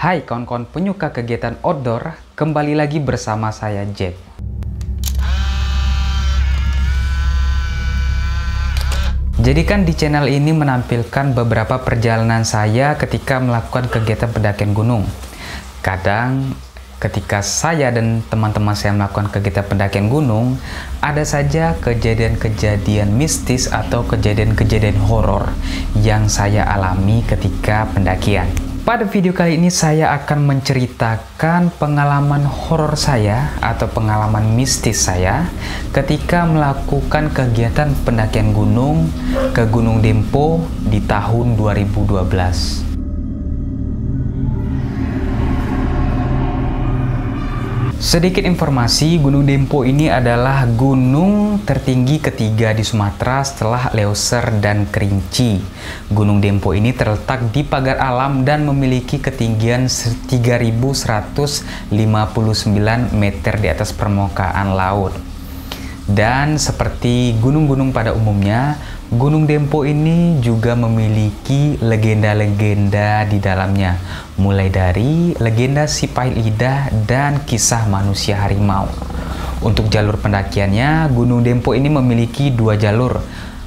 Hai kawan-kawan penyuka kegiatan outdoor, kembali lagi bersama saya Jack. Jadi kan di channel ini menampilkan beberapa perjalanan saya ketika melakukan kegiatan pendakian gunung. Kadang ketika saya dan teman-teman saya melakukan kegiatan pendakian gunung, ada saja kejadian-kejadian mistis atau kejadian-kejadian horor yang saya alami ketika pendakian. Pada video kali ini saya akan menceritakan pengalaman horor saya atau pengalaman mistis saya ketika melakukan kegiatan pendakian gunung ke Gunung Dempo di tahun 2012. Sedikit informasi, Gunung Dempo ini adalah gunung tertinggi ketiga di Sumatera setelah Leuser dan Kerinci. Gunung Dempo ini terletak di pagar alam dan memiliki ketinggian 3.159 meter di atas permukaan laut. Dan seperti gunung-gunung pada umumnya, Gunung Dempo ini juga memiliki legenda-legenda di dalamnya, mulai dari legenda si pahit lidah dan kisah manusia harimau. Untuk jalur pendakiannya, Gunung Dempo ini memiliki dua jalur,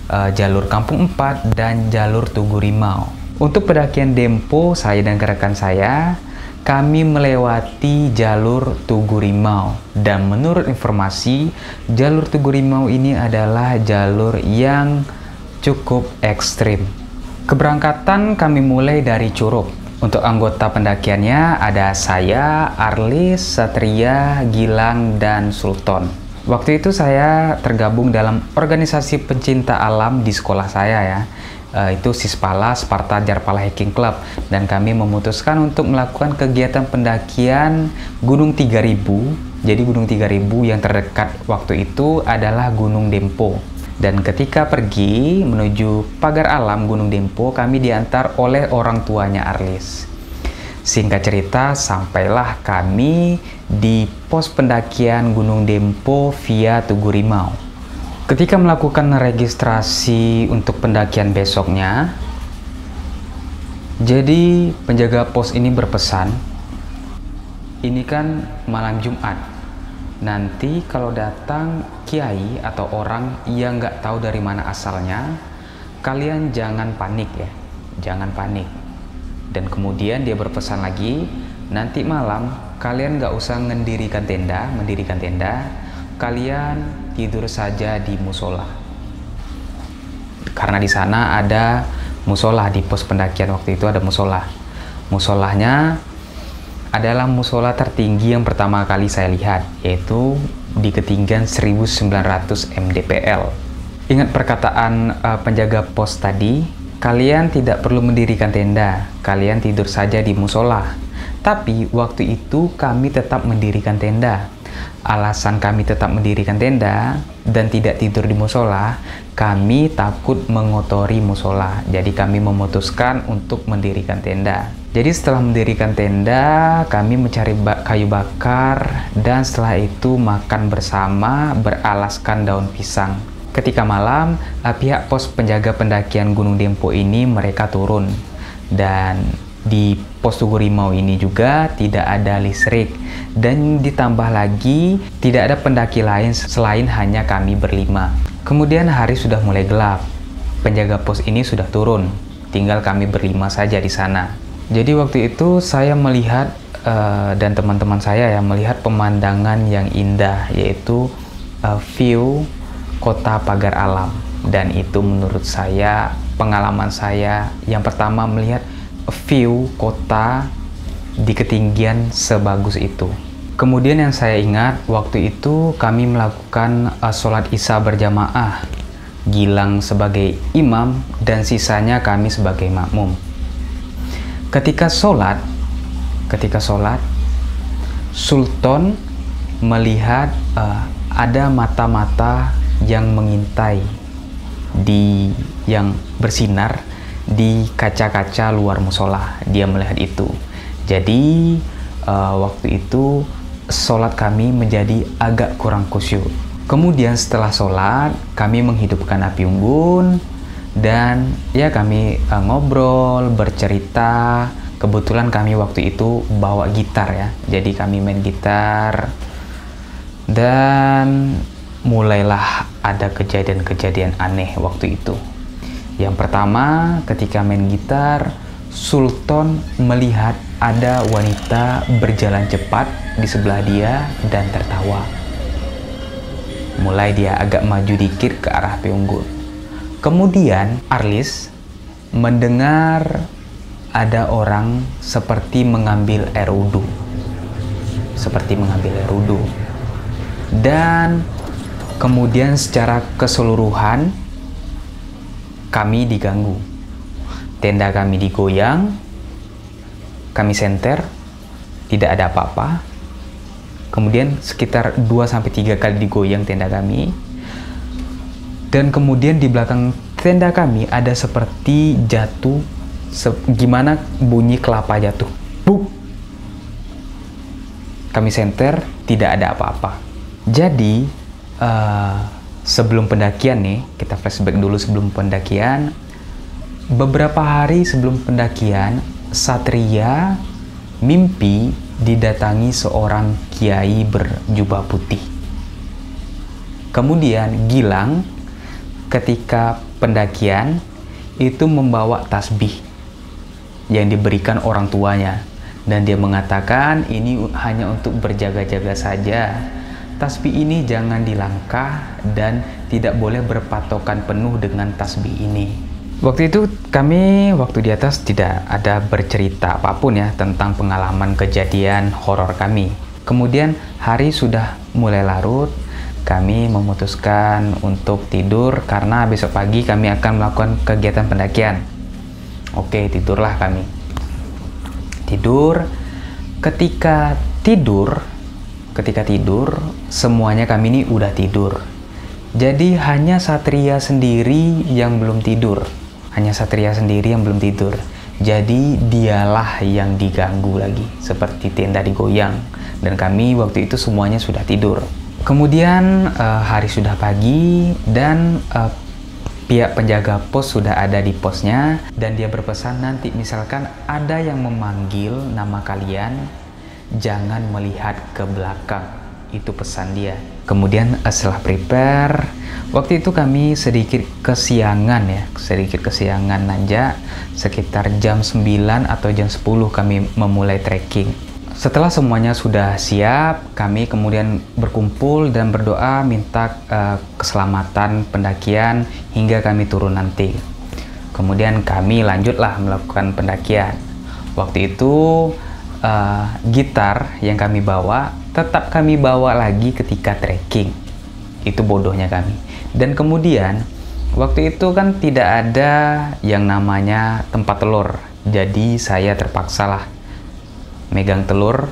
jalur Kampung Empat dan jalur Tugu Rimau. Untuk pendakian Dempo, saya dan rekan saya, kami melewati jalur Tugu Rimau. Dan menurut informasi, jalur Tugu Rimau ini adalah jalur yang cukup ekstrim. Keberangkatan kami mulai dari Curug. Untuk anggota pendakiannya ada saya, Arlis, Satria, Gilang, dan Sultan. Waktu itu saya tergabung dalam organisasi pencinta alam di sekolah saya ya. Itu Sispala Sparta Jarpala Hiking Club, dan kami memutuskan untuk melakukan kegiatan pendakian Gunung 3000. Jadi Gunung 3000 yang terdekat waktu itu adalah Gunung Dempo. Dan ketika pergi menuju pagar alam Gunung Dempo, kami diantar oleh orang tuanya Arlis. Singkat cerita, sampailah kami di pos pendakian Gunung Dempo via Tugu Rimau. Ketika melakukan registrasi untuk pendakian besoknya, jadi penjaga pos ini berpesan, ini kan malam Jumat, nanti kalau datang kiai atau orang yang nggak tahu dari mana asalnya, kalian jangan panik ya, jangan panik. Dan kemudian dia berpesan lagi, nanti malam kalian nggak usah mendirikan tenda, kalian tidur saja di musola. Karena di sana ada musola, di pos pendakian waktu itu ada musola. Musolanya adalah musola tertinggi yang pertama kali saya lihat, yaitu di ketinggian 1900 mdpl. Ingat perkataan penjaga pos tadi, kalian tidak perlu mendirikan tenda, kalian tidur saja di musola. Tapi waktu itu kami tetap mendirikan tenda. Alasan kami tetap mendirikan tenda dan tidak tidur di musola, kami takut mengotori musola. Jadi kami memutuskan untuk mendirikan tenda. Jadi setelah mendirikan tenda, kami mencari kayu bakar dan setelah itu makan bersama beralaskan daun pisang. Ketika malam, pihak pos penjaga pendakian Gunung Dempo ini mereka turun, dan di pos Tugu Rimau ini juga tidak ada listrik, dan ditambah lagi tidak ada pendaki lain selain hanya kami berlima. Kemudian hari sudah mulai gelap, penjaga pos ini sudah turun, tinggal kami berlima saja di sana. Jadi waktu itu saya melihat dan teman-teman saya yang melihat pemandangan yang indah, yaitu view kota pagar alam. Dan itu menurut saya, pengalaman saya yang pertama melihat view kota di ketinggian sebagus itu. Kemudian yang saya ingat, waktu itu kami melakukan sholat isya berjamaah. Gilang sebagai imam dan sisanya kami sebagai makmum. Ketika sholat, Sultan melihat ada mata-mata yang mengintai yang bersinar di kaca-kaca luar musola. Dia melihat itu. Jadi waktu itu sholat kami menjadi agak kurang khusyuk. Kemudian setelah sholat, kami menghidupkan api unggun dan ya kami ngobrol, bercerita Kebetulan kami waktu itu bawa gitar ya, jadi kami main gitar dan mulailah ada kejadian-kejadian aneh waktu itu. Yang pertama, ketika main gitar, Sultan melihat ada wanita berjalan cepat di sebelah dia dan tertawa. Mulai dia agak maju dikit ke arah Peunggun. Kemudian Arlis mendengar ada orang seperti mengambil air wudhu. Dan kemudian secara keseluruhan kami diganggu. Tenda kami digoyang, kami senter, tidak ada apa-apa. Kemudian sekitar 2-3 kali digoyang tenda kami. Dan kemudian di belakang tenda kami ada seperti jatuh, gimana bunyi kelapa jatuh. Buk! Kami senter, tidak ada apa-apa. Jadi, sebelum pendakian nih, kita flashback dulu sebelum pendakian. Beberapa hari sebelum pendakian, Satria mimpi didatangi seorang kiai berjubah putih. Kemudian Gilang ketika pendakian itu membawa tasbih yang diberikan orang tuanya, dan dia mengatakan ini hanya untuk berjaga-jaga saja. Tasbih ini jangan dilangkah dan tidak boleh berpatokan penuh dengan tasbih ini. Waktu itu kami waktu di atas tidak ada bercerita apapun ya tentang pengalaman kejadian horor kami. Kemudian hari sudah mulai larut, kami memutuskan untuk tidur karena besok pagi kami akan melakukan kegiatan pendakian. Oke, tidurlah kami. Ketika tidur, semuanya kami ini udah tidur. Jadi hanya Satria sendiri yang belum tidur. Jadi dialah yang diganggu lagi, seperti tenda digoyang. Dan kami waktu itu semuanya sudah tidur. Kemudian hari sudah pagi dan pihak penjaga pos sudah ada di posnya. Dan dia berpesan nanti misalkan ada yang memanggil nama kalian, jangan melihat ke belakang. Itu pesan dia. Kemudian setelah prepare, waktu itu kami sedikit kesiangan nanjak, sekitar jam 9 atau jam 10 kami memulai trekking. Setelah semuanya sudah siap, kami kemudian berkumpul dan berdoa minta keselamatan pendakian hingga kami turun nanti. Kemudian kami lanjutlah melakukan pendakian. Waktu itu gitar yang kami bawa tetap kami bawa lagi ketika trekking. Itu bodohnya kami. Dan kemudian waktu itu kan tidak ada yang namanya tempat telur. Jadi saya terpaksa lah megang telur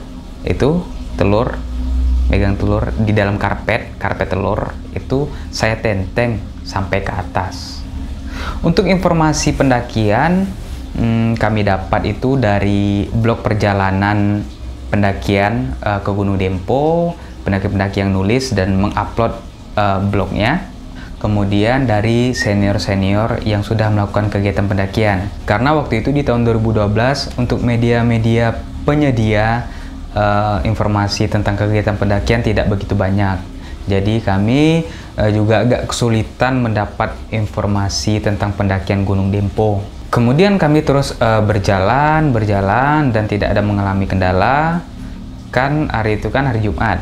di dalam karpet telur itu saya tenteng sampai ke atas. Untuk informasi pendakian kami dapat itu dari blog perjalanan pendakian ke Gunung Dempo, pendaki-pendaki yang nulis dan mengupload blognya. Kemudian dari senior-senior yang sudah melakukan kegiatan pendakian. Karena waktu itu di tahun 2012 untuk media-media penyedia informasi tentang kegiatan pendakian tidak begitu banyak. Jadi kami juga agak kesulitan mendapat informasi tentang pendakian Gunung Dempo. Kemudian kami terus berjalan dan tidak ada mengalami kendala. Kan hari itu kan hari Jumat.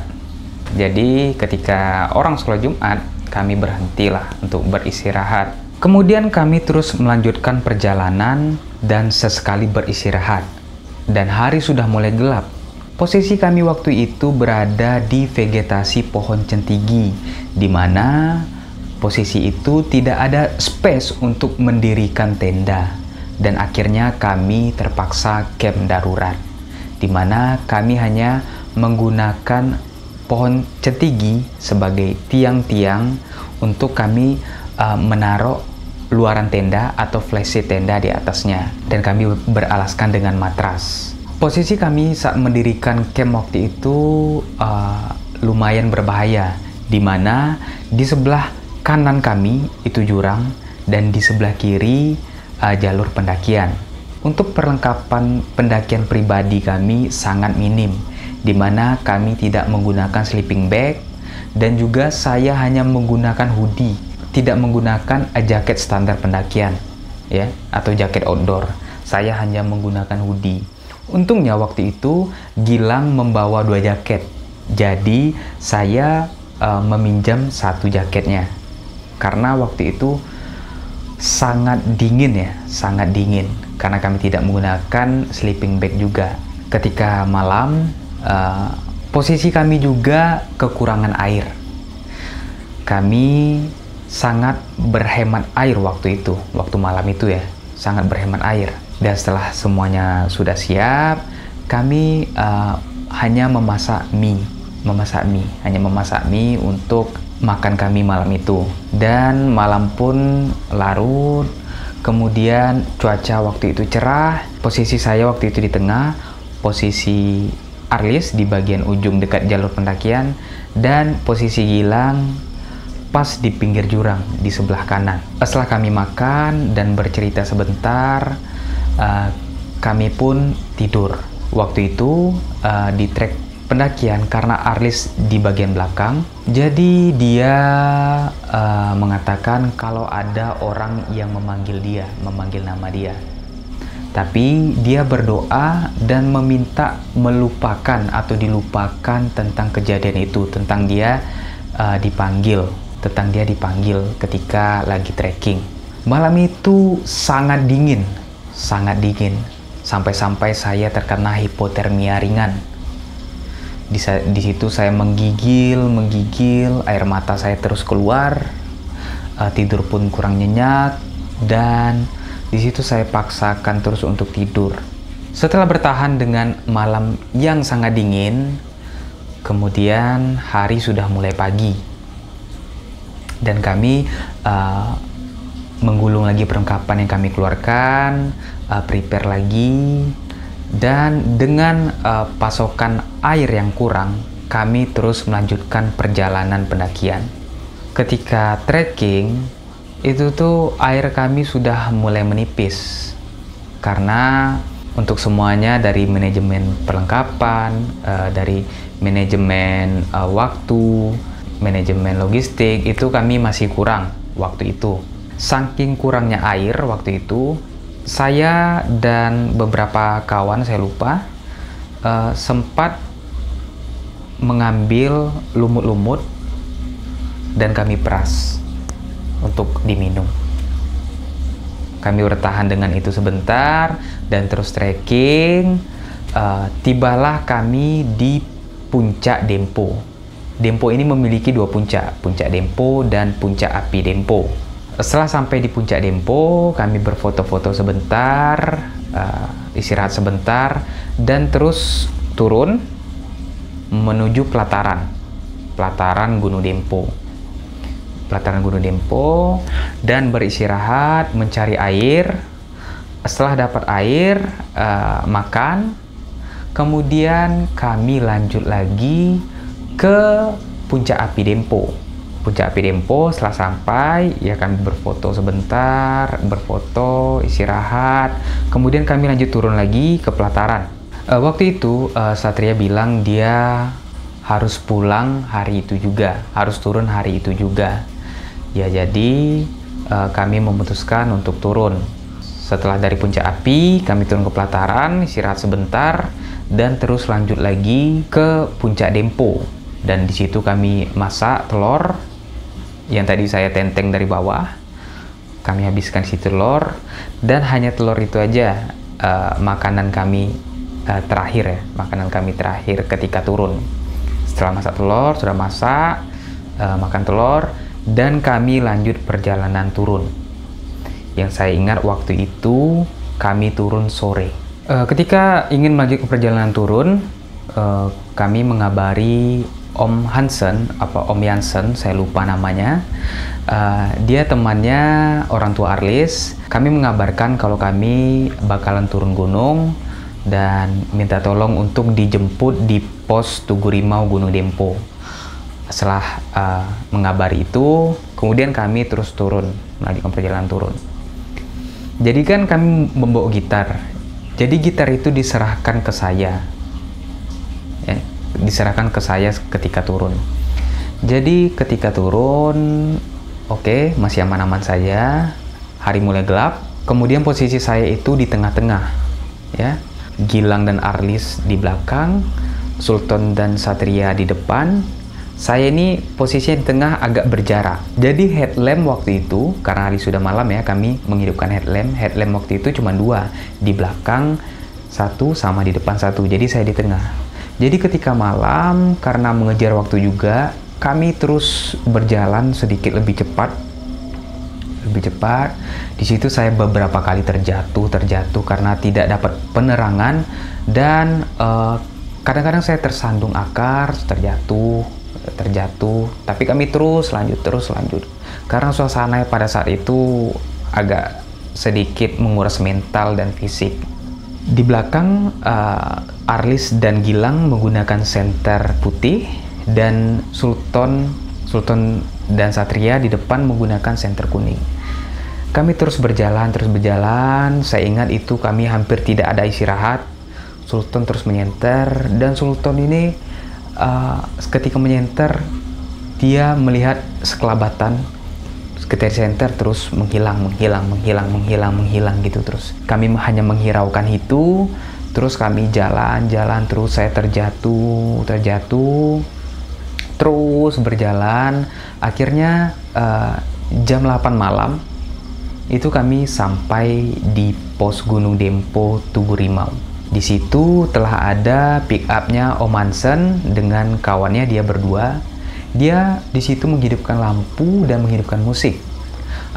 Jadi ketika orang sholat Jumat, kami berhentilah untuk beristirahat. Kemudian kami terus melanjutkan perjalanan dan sesekali beristirahat. Dan hari sudah mulai gelap. Posisi kami waktu itu berada di vegetasi pohon centigi, di mana posisi itu tidak ada space untuk mendirikan tenda. Dan akhirnya kami terpaksa camp darurat, di mana kami hanya menggunakan pohon centigi sebagai tiang-tiang untuk kami menaruh luaran tenda atau flysheet tenda di atasnya, dan kami beralaskan dengan matras. Posisi kami saat mendirikan camp waktu itu lumayan berbahaya, di mana di sebelah kanan kami itu jurang dan di sebelah kiri jalur pendakian. Untuk perlengkapan pendakian pribadi kami sangat minim, di mana kami tidak menggunakan sleeping bag dan juga saya hanya menggunakan hoodie, tidak menggunakan jaket standar pendakian ya atau jaket outdoor. Saya hanya menggunakan hoodie. Untungnya waktu itu Gilang membawa 2 jaket. Jadi saya meminjam 1 jaketnya. Karena waktu itu sangat dingin ya, sangat dingin. Karena kami tidak menggunakan sleeping bag juga. Ketika malam, posisi kami juga kekurangan air. Kami sangat berhemat air waktu itu, waktu malam itu ya, sangat berhemat air. Dan setelah semuanya sudah siap, kami hanya memasak mie untuk makan kami malam itu. Dan malam pun larut. Kemudian cuaca waktu itu cerah, posisi saya waktu itu di tengah, posisi Arlis di bagian ujung dekat jalur pendakian, dan posisi Gilang pas di pinggir jurang di sebelah kanan. Setelah kami makan dan bercerita sebentar, kami pun tidur. Waktu itu di trek pendakian, karena Arlis di bagian belakang, jadi dia mengatakan kalau ada orang yang memanggil nama dia. Tapi dia berdoa dan meminta melupakan atau dilupakan tentang kejadian itu, tentang dia dipanggil ketika lagi trekking. Malam itu sangat dingin, sampai-sampai saya terkena hipotermia ringan. Di situ saya menggigil, air mata saya terus keluar, tidur pun kurang nyenyak, dan di situ saya paksakan terus untuk tidur. Setelah bertahan dengan malam yang sangat dingin, kemudian hari sudah mulai pagi, dan kami menggulung lagi perlengkapan yang kami keluarkan, prepare lagi. Dan dengan pasokan air yang kurang, kami terus melanjutkan perjalanan pendakian. Ketika trekking, itu tuh air kami sudah mulai menipis. Karena untuk semuanya, dari manajemen perlengkapan, dari manajemen waktu, manajemen logistik, itu kami masih kurang waktu itu. Saking kurangnya air waktu itu, saya dan beberapa kawan, saya lupa, sempat mengambil lumut-lumut dan kami peras untuk diminum. Kami bertahan dengan itu sebentar dan terus trekking. Tibalah kami di Puncak Dempo. Dempo ini memiliki 2 puncak, Puncak Dempo dan Puncak Api Dempo. Setelah sampai di Puncak Dempo, kami berfoto-foto sebentar, istirahat sebentar, dan terus turun menuju pelataran Gunung Dempo. Dan beristirahat, mencari air. Setelah dapat air, makan. Kemudian kami lanjut lagi ke Puncak Api Dempo. Setelah sampai, ya kami berfoto sebentar, istirahat. Kemudian kami lanjut turun lagi ke pelataran. Waktu itu Satria bilang dia harus pulang hari itu juga, harus turun hari itu juga. Ya, jadi kami memutuskan untuk turun. Setelah dari Puncak Api, kami turun ke pelataran, istirahat sebentar, dan terus lanjut lagi ke Puncak Dempo. Dan di situ kami masak telur yang tadi saya tenteng dari bawah. Kami habiskan si telur, dan hanya telur itu aja makanan kami terakhir ketika turun. Setelah masak telur, sudah masak, makan telur, dan kami lanjut perjalanan turun. Yang saya ingat waktu itu kami turun sore. Ketika ingin melanjutkan perjalanan turun, kami mengabari Om Hansen, Om Jansen, saya lupa namanya. Dia temannya orang tua Arlis. Kami mengabarkan kalau kami bakalan turun gunung dan minta tolong untuk dijemput di pos Tugu Rimau Gunung Dempo. Setelah mengabari itu, kemudian kami terus turun, melanjutkan perjalanan turun. Jadi kan kami membawa gitar. Jadi gitar itu diserahkan ke saya, ya, diserahkan ke saya ketika turun. Jadi ketika turun, oke, masih aman-aman saja. Hari mulai gelap. Kemudian posisi saya itu di tengah-tengah, ya. Gilang dan Arlis di belakang, Sultan dan Satria di depan. Saya ini posisinya di tengah, agak berjarak. Jadi headlamp waktu itu, karena hari sudah malam ya, kami menghidupkan headlamp. Headlamp waktu itu cuma 2, di belakang 1 sama di depan 1. Jadi saya di tengah. Jadi ketika malam, karena mengejar waktu juga, kami terus berjalan sedikit lebih cepat. Di situ saya beberapa kali terjatuh karena tidak dapat penerangan, dan kadang-kadang saya tersandung akar, terjatuh. Tapi kami terus lanjut karena suasana pada saat itu agak sedikit menguras mental dan fisik. Di belakang Arlis dan Gilang menggunakan senter putih, dan Sultan dan Satria di depan menggunakan senter kuning. Kami terus berjalan. Saya ingat itu kami hampir tidak ada istirahat. Sultan terus menyenter, dan Sultan ini ketika menyenter, dia melihat sekelabatan sekitar senter terus menghilang gitu terus. Kami hanya menghiraukan itu, terus kami jalan terus. Saya terjatuh terus berjalan. Akhirnya jam 8 malam itu kami sampai di pos Gunung Dempo Tugu Rimau. Di situ telah ada pick up-nya Om Hansen dengan kawannya, dia berdua. Dia di situ menghidupkan lampu dan menghidupkan musik.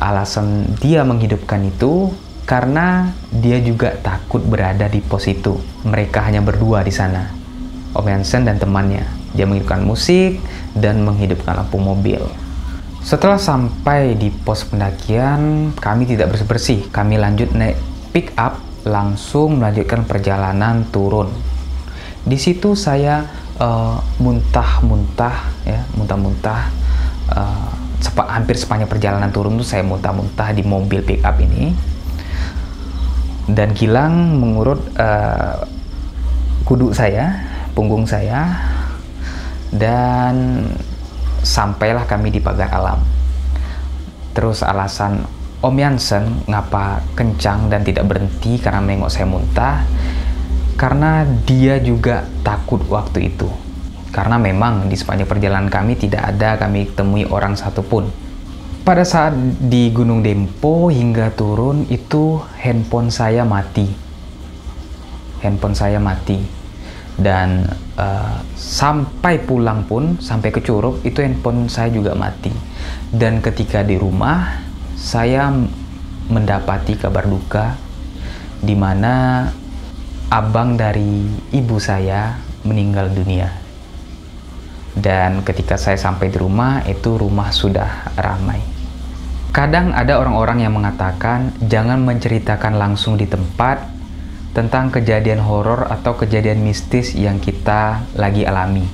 Alasan dia menghidupkan itu karena dia juga takut berada di pos itu. Mereka hanya berdua di sana, Om Hansen dan temannya. Dia menghidupkan musik dan menghidupkan lampu mobil. Setelah sampai di pos pendakian, kami tidak bersih-bersih. Kami lanjut naik pick up, langsung melanjutkan perjalanan turun. Di situ saya muntah-muntah. Hampir sepanjang perjalanan turun tuh saya muntah-muntah di mobil pick up ini. Dan Gilang mengurut kudu saya, punggung saya, dan sampailah kami di pagar alam. Terus alasan Om Hansen ngapa kencang dan tidak berhenti karena menengok saya muntah, karena dia juga takut waktu itu. Karena memang di sepanjang perjalanan kami tidak ada kami temui orang satupun. Pada saat di Gunung Dempo hingga turun itu handphone saya mati. Dan sampai pulang pun, sampai ke Curug, itu handphone saya juga mati. Dan ketika di rumah, saya mendapati kabar duka di mana abang dari ibu saya meninggal dunia. Dan ketika saya sampai di rumah, itu rumah sudah ramai. Kadang ada orang-orang yang mengatakan jangan menceritakan langsung di tempat tentang kejadian horor atau kejadian mistis yang kita lagi alami.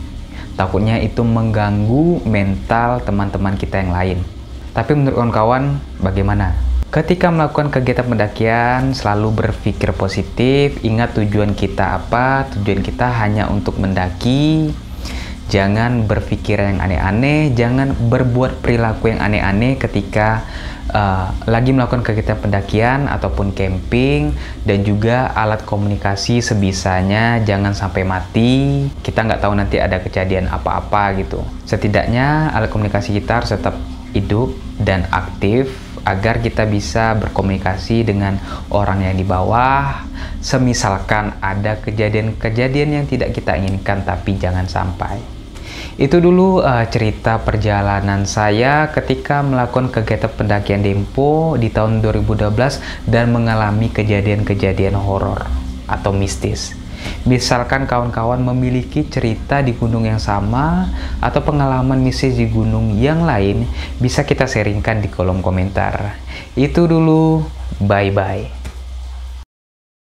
Takutnya itu mengganggu mental teman-teman kita yang lain. Tapi menurut kawan-kawan, bagaimana? Ketika melakukan kegiatan pendakian, selalu berpikir positif. Ingat tujuan kita apa? Tujuan kita hanya untuk mendaki. Jangan berpikir yang aneh-aneh. Jangan berbuat perilaku yang aneh-aneh ketika lagi melakukan kegiatan pendakian ataupun camping. Dan juga alat komunikasi sebisanya jangan sampai mati. Kita nggak tahu nanti ada kejadian apa-apa gitu. Setidaknya alat komunikasi kita harus tetap hidup dan aktif agar kita bisa berkomunikasi dengan orang yang di bawah. Semisalkan ada kejadian-kejadian yang tidak kita inginkan, tapi jangan sampai. Itu dulu cerita perjalanan saya ketika melakukan kegiatan pendakian Dempo di tahun 2012 dan mengalami kejadian-kejadian horor atau mistis. Misalkan kawan-kawan memiliki cerita di gunung yang sama atau pengalaman mistis di gunung yang lain, bisa kita sharingkan di kolom komentar. Itu dulu, bye-bye.